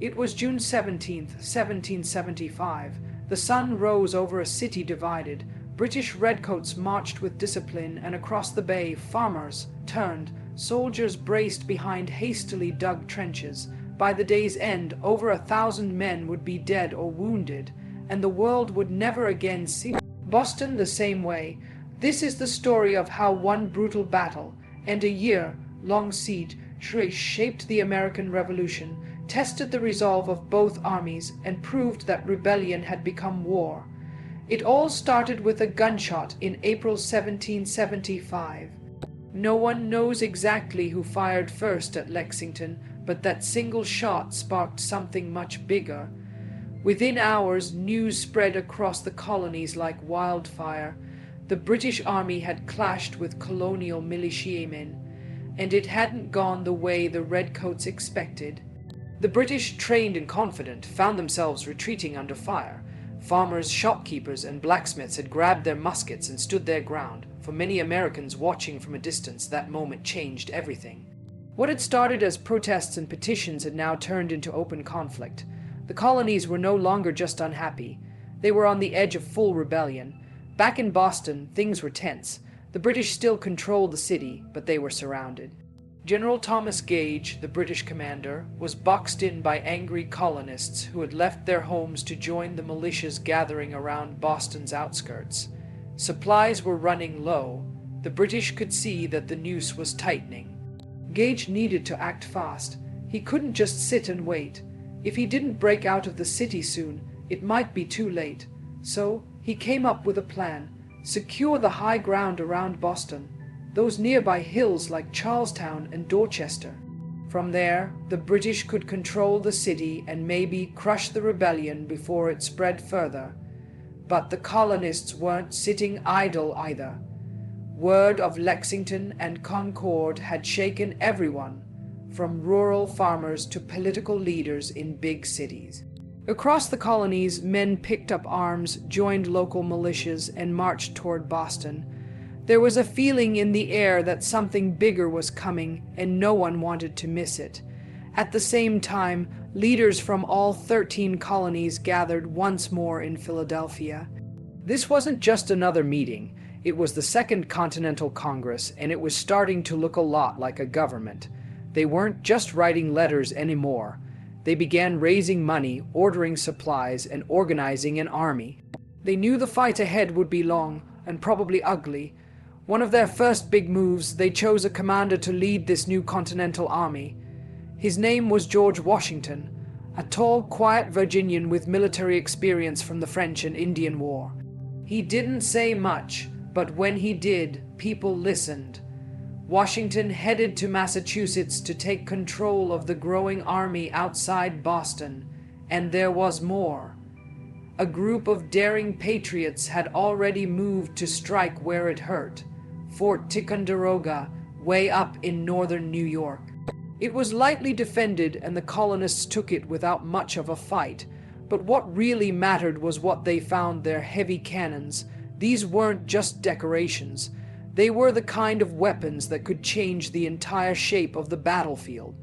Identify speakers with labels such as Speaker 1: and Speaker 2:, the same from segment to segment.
Speaker 1: It was June 17th, 1775. The sun rose over a city divided. British redcoats marched with discipline, and across the bay, farmers turned, soldiers braced behind hastily dug trenches. By the day's end, over 1,000 men would be dead or wounded, and the world would never again see Boston the same way. This is the story of how one brutal battle and a year-long siege shaped the American Revolution, tested the resolve of both armies, and proved that rebellion had become war. It all started with a gunshot in April 1775. No one knows exactly who fired first at Lexington, but that single shot sparked something much bigger. Within hours, news spread across the colonies like wildfire. The British Army had clashed with Colonial militiamen, and it hadn't gone the way the redcoats expected. The British, trained and confident, found themselves retreating under fire. Farmers, shopkeepers, and blacksmiths had grabbed their muskets and stood their ground. For many Americans watching from a distance, that moment changed everything. What had started as protests and petitions had now turned into open conflict. The colonies were no longer just unhappy. They were on the edge of full rebellion. Back in Boston, things were tense. The British still controlled the city, but they were surrounded. General Thomas Gage, the British commander, was boxed in by angry colonists who had left their homes to join the militias gathering around Boston's outskirts. Supplies were running low. The British could see that the noose was tightening. Gage needed to act fast. He couldn't just sit and wait. If he didn't break out of the city soon, it might be too late. So he came up with a plan: secure the high ground around Boston, those nearby hills like Charlestown and Dorchester. From there, the British could control the city and maybe crush the rebellion before it spread further. But the colonists weren't sitting idle either. Word of Lexington and Concord had shaken everyone, from rural farmers to political leaders in big cities. Across the colonies, men picked up arms, joined local militias, and marched toward Boston. There was a feeling in the air that something bigger was coming, and no one wanted to miss it. At the same time, leaders from all 13 colonies gathered once more in Philadelphia. This wasn't just another meeting. It was the Second Continental Congress, and it was starting to look a lot like a government. They weren't just writing letters anymore. They began raising money, ordering supplies, and organizing an army. They knew the fight ahead would be long and probably ugly. One of their first big moves, they chose a commander to lead this new Continental Army. His name was George Washington, a tall, quiet Virginian with military experience from the French and Indian War. He didn't say much, but when he did, people listened. Washington headed to Massachusetts to take control of the growing army outside Boston, and there was more. A group of daring patriots had already moved to strike where it hurt, Fort Ticonderoga, way up in northern New York. It was lightly defended, and the colonists took it without much of a fight, but what really mattered was what they found there: heavy cannons. These weren't just decorations. They were the kind of weapons that could change the entire shape of the battlefield.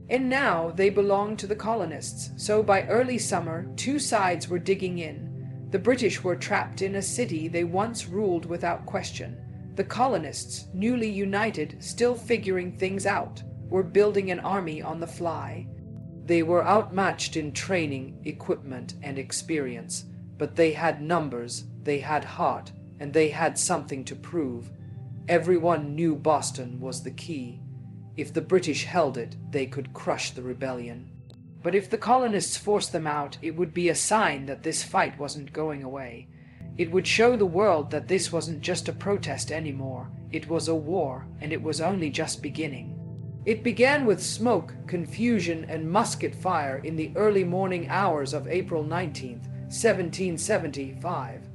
Speaker 1: And now they belonged to the colonists, so by early summer, two sides were digging in. The British were trapped in a city they once ruled without question. The colonists, newly united, still figuring things out, were building an army on the fly. They were outmatched in training, equipment, and experience, but they had numbers, they had heart, and they had something to prove. Everyone knew Boston was the key. If the British held it, they could crush the rebellion. But if the colonists forced them out, it would be a sign that this fight wasn't going away. It would show the world that this wasn't just a protest anymore. It was a war, and it was only just beginning. It began with smoke, confusion, and musket fire in the early morning hours of April 19th, 1775.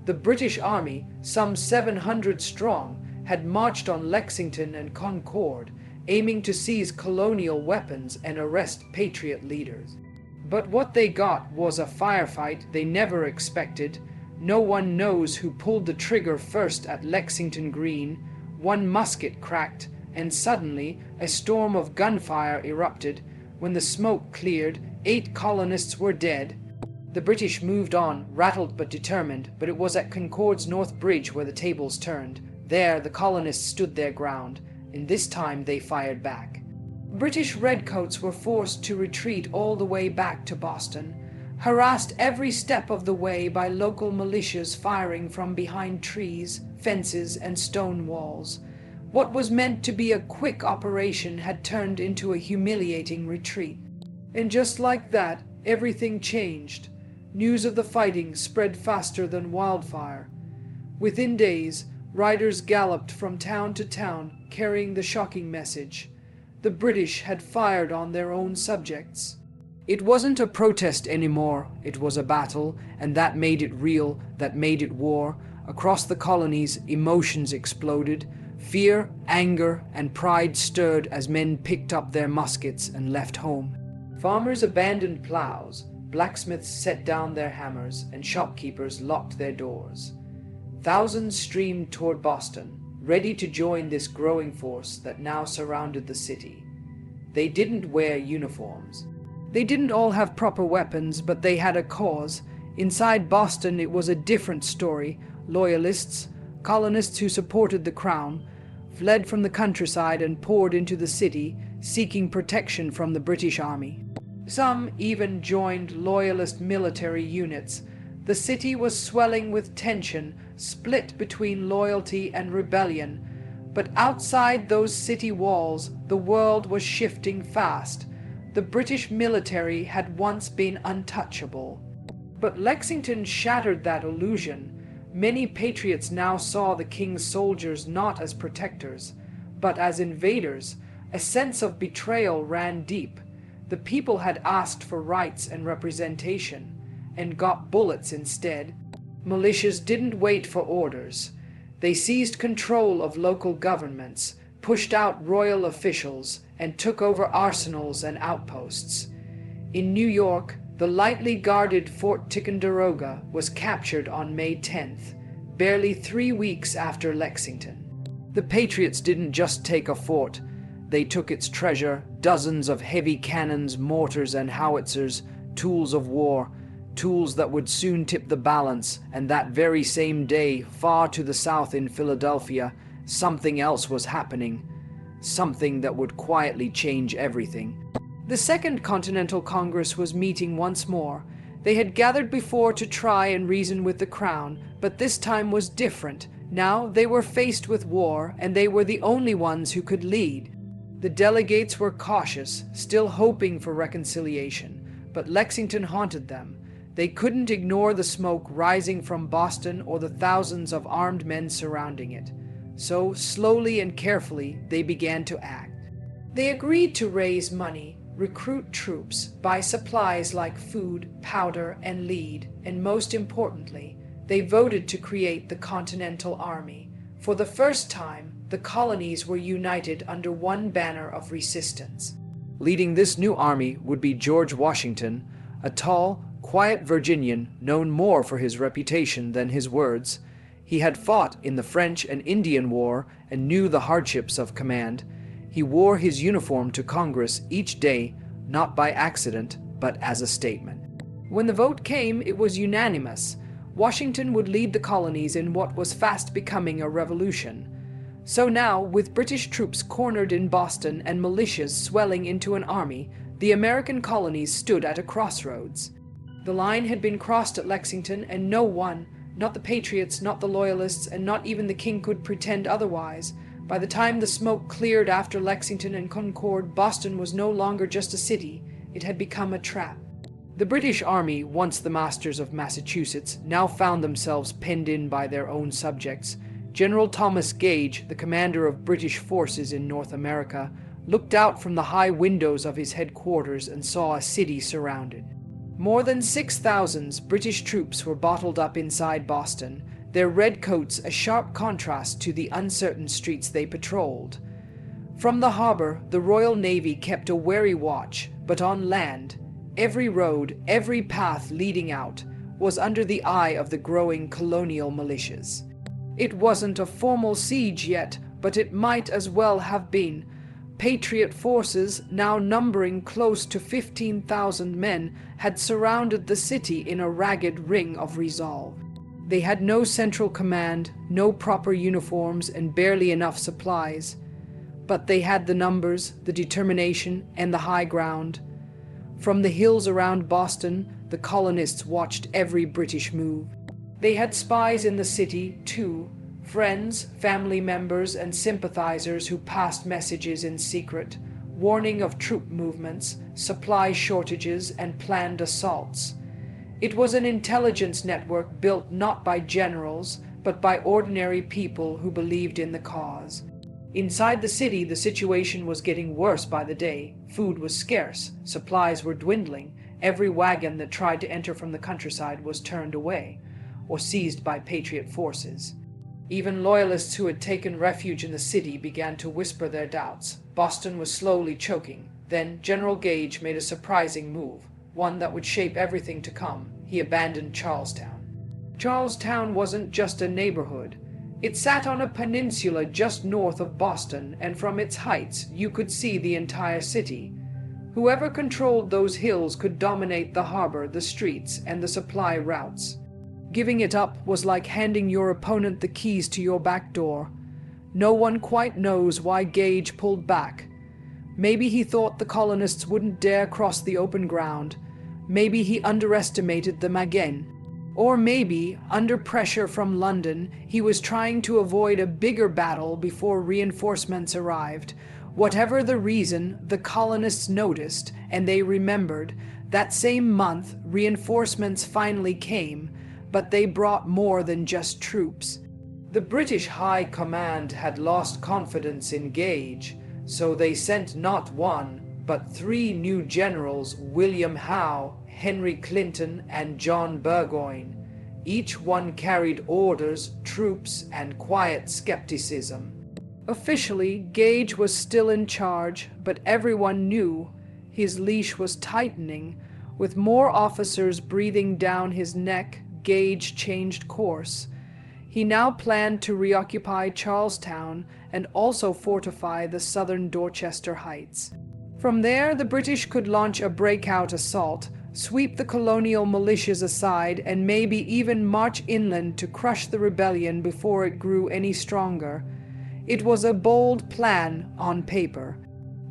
Speaker 1: The British Army, some 700 strong, had marched on Lexington and Concord, aiming to seize colonial weapons and arrest patriot leaders. But what they got was a firefight they never expected. No one knows who pulled the trigger first at Lexington Green. One musket cracked, and suddenly a storm of gunfire erupted. When the smoke cleared, 8 colonists were dead. The British moved on, rattled but determined, but it was at Concord's North Bridge where the tables turned. There the colonists stood their ground, and this time they fired back. British redcoats were forced to retreat all the way back to Boston, harassed every step of the way by local militias firing from behind trees, fences, and stone walls. What was meant to be a quick operation had turned into a humiliating retreat. And just like that, everything changed. News of the fighting spread faster than wildfire. Within days, riders galloped from town to town, carrying the shocking message. The British had fired on their own subjects. It wasn't a protest anymore, it was a battle, and that made it real, that made it war. Across the colonies, emotions exploded. Fear, anger, and pride stirred as men picked up their muskets and left home. Farmers abandoned plows, blacksmiths set down their hammers, and shopkeepers locked their doors. Thousands streamed toward Boston, ready to join this growing force that now surrounded the city. They didn't wear uniforms. They didn't all have proper weapons, but they had a cause. Inside Boston it was a different story. Loyalists, colonists who supported the crown, fled from the countryside and poured into the city, seeking protection from the British Army. Some even joined loyalist military units. The city was swelling with tension, split between loyalty and rebellion. But outside those city walls, the world was shifting fast. The British military had once been untouchable. But Lexington shattered that illusion. Many patriots now saw the king's soldiers not as protectors, but as invaders. A sense of betrayal ran deep. The people had asked for rights and representation, and got bullets instead. Militias didn't wait for orders. They seized control of local governments, pushed out royal officials, and took over arsenals and outposts. In New York, the lightly guarded Fort Ticonderoga was captured on May 10th, barely 3 weeks after Lexington. The Patriots didn't just take a fort. They took its treasure, dozens of heavy cannons, mortars, and howitzers, tools of war, tools that would soon tip the balance, and that very same day, far to the south in Philadelphia, something else was happening. Something that would quietly change everything. The Second Continental Congress was meeting once more. They had gathered before to try and reason with the crown, but this time was different. Now they were faced with war, and they were the only ones who could lead. The delegates were cautious, still hoping for reconciliation, but Lexington haunted them. They couldn't ignore the smoke rising from Boston or the thousands of armed men surrounding it. So, slowly and carefully, they began to act. They agreed to raise money, recruit troops, buy supplies like food, powder, and lead, and most importantly, they voted to create the Continental Army. For the first time, the colonies were united under one banner of resistance. Leading this new army would be George Washington, a tall, quiet Virginian known more for his reputation than his words. He had fought in the French and Indian War and knew the hardships of command. He wore his uniform to Congress each day, not by accident, but as a statement. When the vote came, it was unanimous. Washington would lead the colonies in what was fast becoming a revolution. So now, with British troops cornered in Boston and militias swelling into an army, the American colonies stood at a crossroads. The line had been crossed at Lexington, and no one, not the Patriots, not the Loyalists, and not even the King could pretend otherwise. By the time the smoke cleared after Lexington and Concord, Boston was no longer just a city. It had become a trap. The British Army, once the masters of Massachusetts, now found themselves penned in by their own subjects. General Thomas Gage, the commander of British forces in North America, looked out from the high windows of his headquarters and saw a city surrounded. More than 6,000 British troops were bottled up inside Boston, their red coats a sharp contrast to the uncertain streets they patrolled. From the harbor, the Royal Navy kept a wary watch, but on land, every road, every path leading out, was under the eye of the growing colonial militias. It wasn't a formal siege yet, but it might as well have been. Patriot forces, now numbering close to 15,000 men, had surrounded the city in a ragged ring of resolve. They had no central command, no proper uniforms, and barely enough supplies. But they had the numbers, the determination, and the high ground. From the hills around Boston, the colonists watched every British move. They had spies in the city, too, friends, family members, and sympathizers who passed messages in secret, warning of troop movements, supply shortages, and planned assaults. It was an intelligence network built not by generals, but by ordinary people who believed in the cause. Inside the city, the situation was getting worse by the day. Food was scarce, supplies were dwindling, every wagon that tried to enter from the countryside was turned away, or seized by Patriot forces. Even loyalists who had taken refuge in the city began to whisper their doubts. Boston was slowly choking. Then General Gage made a surprising move, one that would shape everything to come. He abandoned Charlestown. Charlestown wasn't just a neighborhood. It sat on a peninsula just north of Boston, and from its heights you could see the entire city. Whoever controlled those hills could dominate the harbor, the streets, and the supply routes. Giving it up was like handing your opponent the keys to your back door. No one quite knows why Gage pulled back. Maybe he thought the colonists wouldn't dare cross the open ground. Maybe he underestimated them again. Or maybe, under pressure from London, he was trying to avoid a bigger battle before reinforcements arrived. Whatever the reason, the colonists noticed, and they remembered. That same month, reinforcements finally came, but they brought more than just troops. The British High Command had lost confidence in Gage, so they sent not one, but 3 new generals, William Howe, Henry Clinton, and John Burgoyne. Each one carried orders, troops, and quiet skepticism. Officially, Gage was still in charge, but everyone knew his leash was tightening. With more officers breathing down his neck, Gage changed course. He now planned to reoccupy Charlestown and also fortify the southern Dorchester Heights. From there, the British could launch a breakout assault, sweep the colonial militias aside, and maybe even march inland to crush the rebellion before it grew any stronger. It was a bold plan on paper.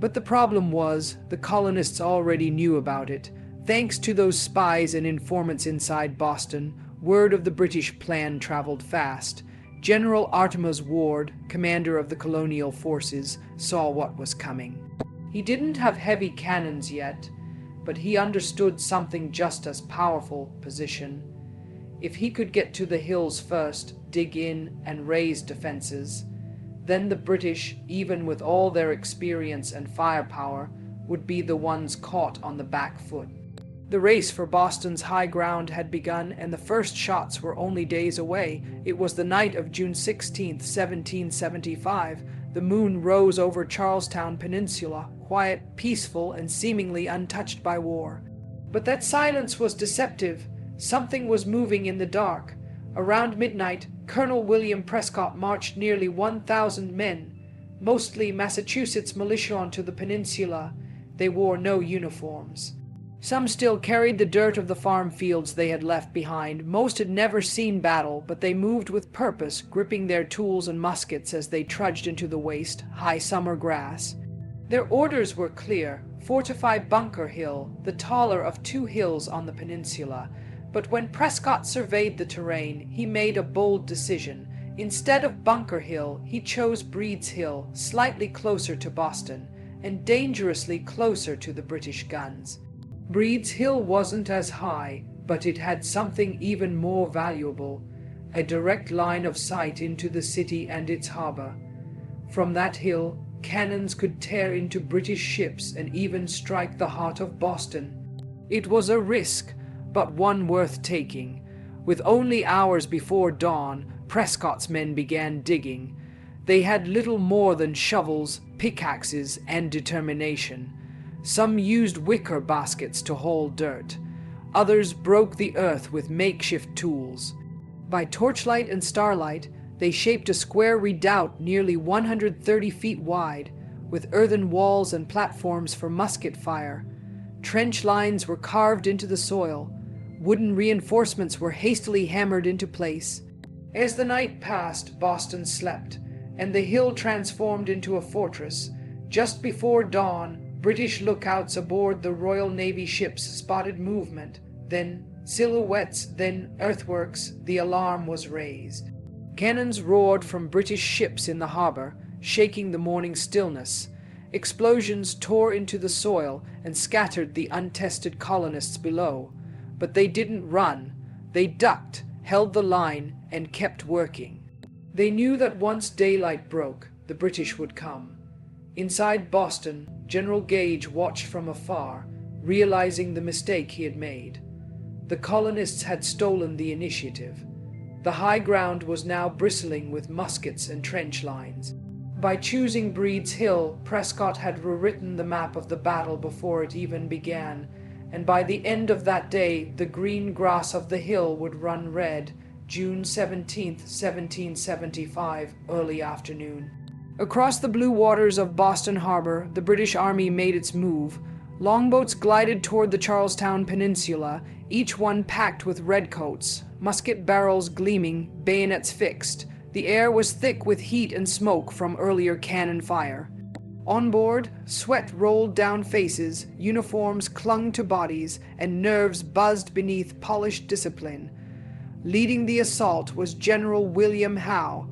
Speaker 1: But the problem was, the colonists already knew about it. Thanks to those spies and informants inside Boston, word of the British plan traveled fast. General Artemas Ward, commander of the colonial forces, saw what was coming. He didn't have heavy cannons yet, but he understood something just as powerful: position. If he could get to the hills first, dig in, and raise defenses, then the British, even with all their experience and firepower, would be the ones caught on the back foot. The race for Boston's high ground had begun, and the first shots were only days away. It was the night of June 16, 1775. The moon rose over Charlestown Peninsula, quiet, peaceful, and seemingly untouched by war. But that silence was deceptive. Something was moving in the dark. Around midnight, Colonel William Prescott marched nearly 1,000 men, mostly Massachusetts militia, onto the peninsula. They wore no uniforms. Some still carried the dirt of the farm fields they had left behind. Most had never seen battle, but they moved with purpose, gripping their tools and muskets as they trudged into the waste, high summer grass. Their orders were clear: fortify Bunker Hill, the taller of 2 hills on the peninsula. But when Prescott surveyed the terrain, he made a bold decision. Instead of Bunker Hill, he chose Breed's Hill, slightly closer to Boston, and dangerously closer to the British guns. Breed's Hill wasn't as high, but it had something even more valuable: a direct line of sight into the city and its harbor. From that hill, cannons could tear into British ships and even strike the heart of Boston. It was a risk, but one worth taking. With only hours before dawn, Prescott's men began digging. They had little more than shovels, pickaxes, and determination. Some used wicker baskets to haul dirt. Others broke the earth with makeshift tools. By torchlight and starlight, they shaped a square redoubt nearly 130 feet wide. with earthen walls and platforms for musket fire. Trench lines were carved into the soil. Wooden reinforcements were hastily hammered into place. As the night passed, Boston slept, and the hill transformed into a fortress. Just before dawn, British lookouts aboard the Royal Navy ships spotted movement, then silhouettes, then earthworks. The alarm was raised. Cannons roared from British ships in the harbor, shaking the morning stillness. Explosions tore into the soil and scattered the untested colonists below. But they didn't run. They ducked, held the line, and kept working. They knew that once daylight broke, the British would come. Inside Boston, General Gage watched from afar, realizing the mistake he had made. The colonists had stolen the initiative. The high ground was now bristling with muskets and trench lines. By choosing Breed's Hill, Prescott had rewritten the map of the battle before it even began, and by the end of that day the green grass of the hill would run red. June 17th, 1775, early afternoon. Across the blue waters of Boston Harbor, the British Army made its move. Longboats glided toward the Charlestown Peninsula, each one packed with redcoats, musket barrels gleaming, bayonets fixed. The air was thick with heat and smoke from earlier cannon fire. On board, sweat rolled down faces, uniforms clung to bodies, and nerves buzzed beneath polished discipline. Leading the assault was General William Howe,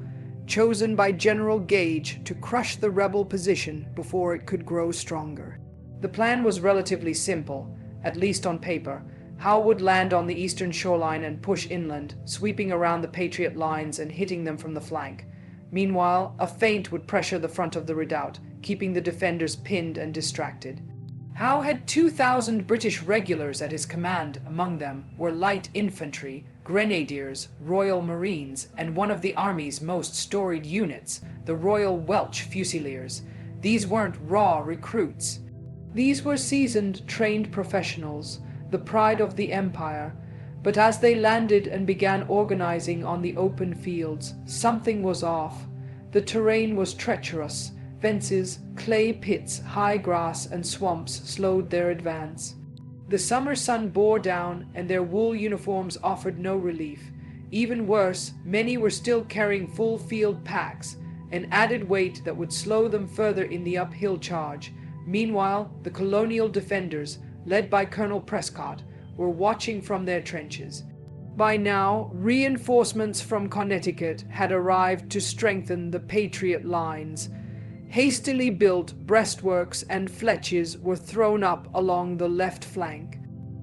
Speaker 1: chosen by General Gage to crush the rebel position before it could grow stronger. The plan was relatively simple, at least on paper. Howe would land on the eastern shoreline and push inland, sweeping around the Patriot lines and hitting them from the flank. Meanwhile, a feint would pressure the front of the redoubt, keeping the defenders pinned and distracted. Howe had 2,000 British regulars at his command. Among them were light infantry, grenadiers, Royal Marines, and one of the Army's most storied units, the Royal Welch Fusiliers. These weren't raw recruits. These were seasoned, trained professionals, the pride of the Empire. But as they landed and began organizing on the open fields, something was off. The terrain was treacherous. Fences, clay pits, high grass, and swamps slowed their advance. The summer sun bore down, and their wool uniforms offered no relief. Even worse, many were still carrying full field packs, an added weight that would slow them further in the uphill charge. Meanwhile, the Colonial defenders, led by Colonel Prescott, were watching from their trenches. By now, reinforcements from Connecticut had arrived to strengthen the Patriot lines. Hastily built breastworks and fletches were thrown up along the left flank.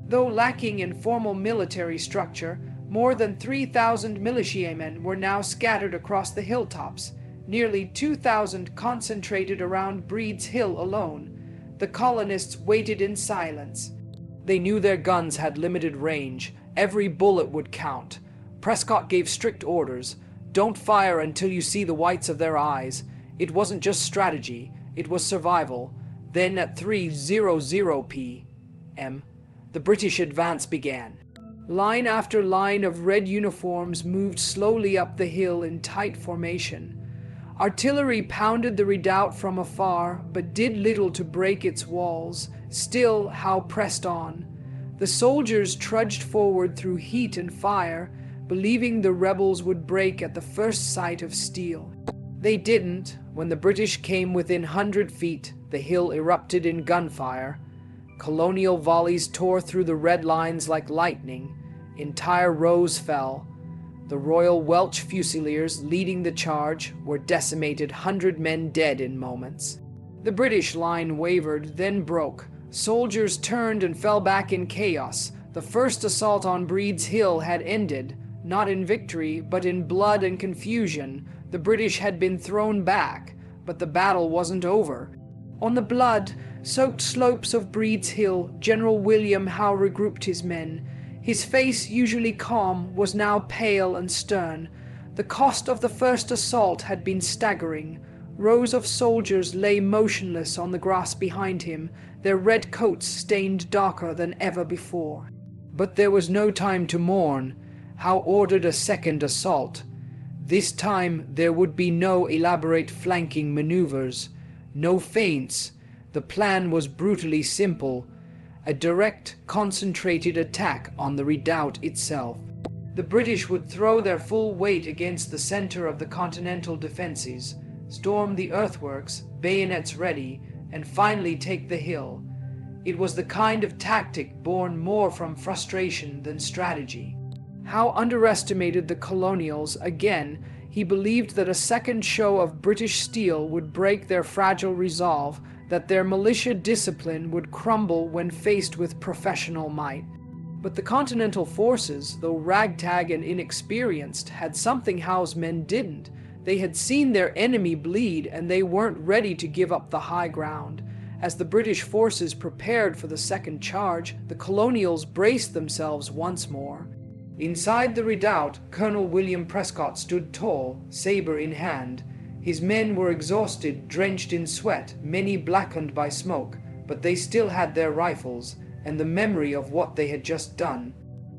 Speaker 1: Though lacking in formal military structure, more than 3,000 militiamen were now scattered across the hilltops, nearly 2,000 concentrated around Breed's Hill alone. The colonists waited in silence. They knew their guns had limited range. Every bullet would count. Prescott gave strict orders. Don't fire until you see the whites of their eyes. It wasn't just strategy, it was survival. Then at 3:00 p.m., the British advance began. Line after line of red uniforms moved slowly up the hill in tight formation. Artillery pounded the redoubt from afar, but did little to break its walls. Still, Howe pressed on. The soldiers trudged forward through heat and fire, believing the rebels would break at the first sight of steel. They didn't. When the British came within 100 feet, the hill erupted in gunfire. Colonial volleys tore through the red lines like lightning. Entire rows fell. The Royal Welch Fusiliers, leading the charge, were decimated, 100 men dead in moments. The British line wavered, then broke. Soldiers turned and fell back in chaos. The first assault on Breed's Hill had ended, not in victory, but in blood and confusion. The British had been thrown back, but the battle wasn't over. On the blood-soaked slopes of Breed's Hill, General William Howe regrouped his men. His face, usually calm, was now pale and stern. The cost of the first assault had been staggering. Rows of soldiers lay motionless on the grass behind him, their red coats stained darker than ever before. But there was no time to mourn. Howe ordered a second assault. This time there would be no elaborate flanking maneuvers. No feints. The plan was brutally simple. A direct, concentrated attack on the redoubt itself. The British would throw their full weight against the center of the Continental defenses, storm the earthworks, bayonets ready, and finally take the hill. It was the kind of tactic born more from frustration than strategy. Howe underestimated the Colonials again. He believed that a second show of British steel would break their fragile resolve, that their militia discipline would crumble when faced with professional might. But the Continental forces, though ragtag and inexperienced, had something Howe's men didn't. They had seen their enemy bleed, and they weren't ready to give up the high ground. As the British forces prepared for the second charge, the Colonials braced themselves once more. Inside the redoubt, Colonel William Prescott stood tall, saber in hand. His men were exhausted, drenched in sweat, many blackened by smoke, but they still had their rifles, and the memory of what they had just done.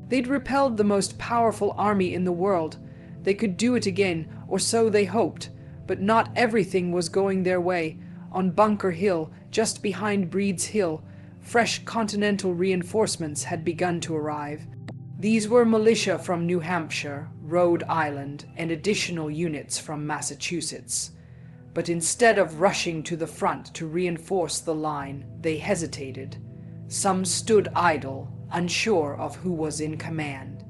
Speaker 1: They'd repelled the most powerful army in the world. They could do it again, or so they hoped, but not everything was going their way. On Bunker Hill, just behind Breed's Hill, fresh Continental reinforcements had begun to arrive. These were militia from New Hampshire, Rhode Island, and additional units from Massachusetts. But instead of rushing to the front to reinforce the line, they hesitated. Some stood idle, unsure of who was in command.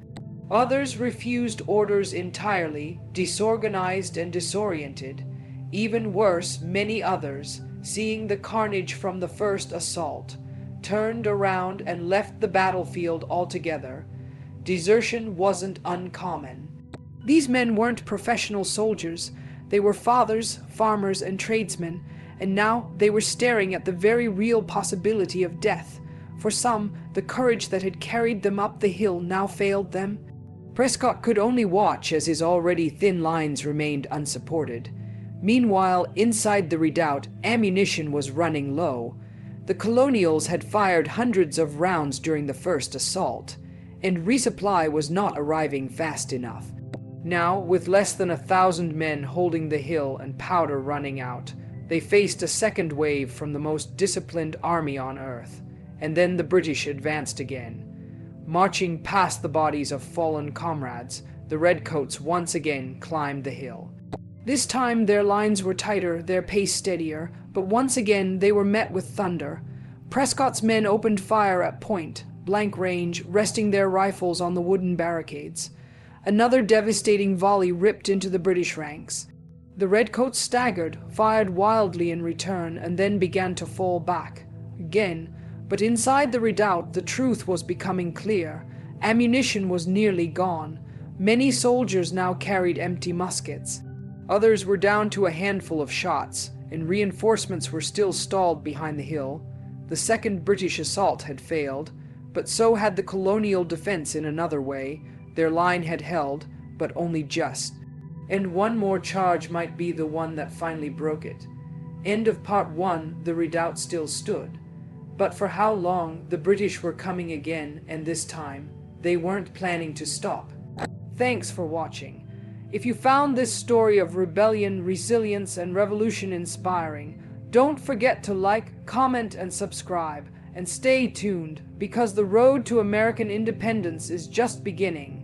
Speaker 1: Others refused orders entirely, disorganized and disoriented. Even worse, many others, seeing the carnage from the first assault, turned around and left the battlefield altogether. Desertion wasn't uncommon. These men weren't professional soldiers. They were fathers, farmers, and tradesmen, and now they were staring at the very real possibility of death. For some, the courage that had carried them up the hill now failed them. Prescott could only watch as his already thin lines remained unsupported. Meanwhile, inside the redoubt, ammunition was running low. The Colonials had fired hundreds of rounds during the first assault, and resupply was not arriving fast enough. Now, with less than 1,000 men holding the hill and powder running out, they faced a second wave from the most disciplined army on earth, and then the British advanced again. Marching past the bodies of fallen comrades, the Redcoats once again climbed the hill. This time their lines were tighter, their pace steadier, but once again they were met with thunder. Prescott's men opened fire at point blank range, resting their rifles on the wooden barricades. Another devastating volley ripped into the British ranks. The Redcoats staggered, fired wildly in return, and then began to fall back. Again, but inside the redoubt the truth was becoming clear. Ammunition was nearly gone. Many soldiers now carried empty muskets. Others were down to a handful of shots, and reinforcements were still stalled behind the hill. The second British assault had failed, but so had the Colonial defense in another way. Their line had held, but only just. And one more charge might be the one that finally broke it. End of Part 1, the redoubt still stood. But for how long? The British were coming again, and this time, they weren't planning to stop. Thanks for watching. If you found this story of rebellion, resilience, and revolution inspiring, don't forget to like, comment, and subscribe. And stay tuned, because the road to American independence is just beginning.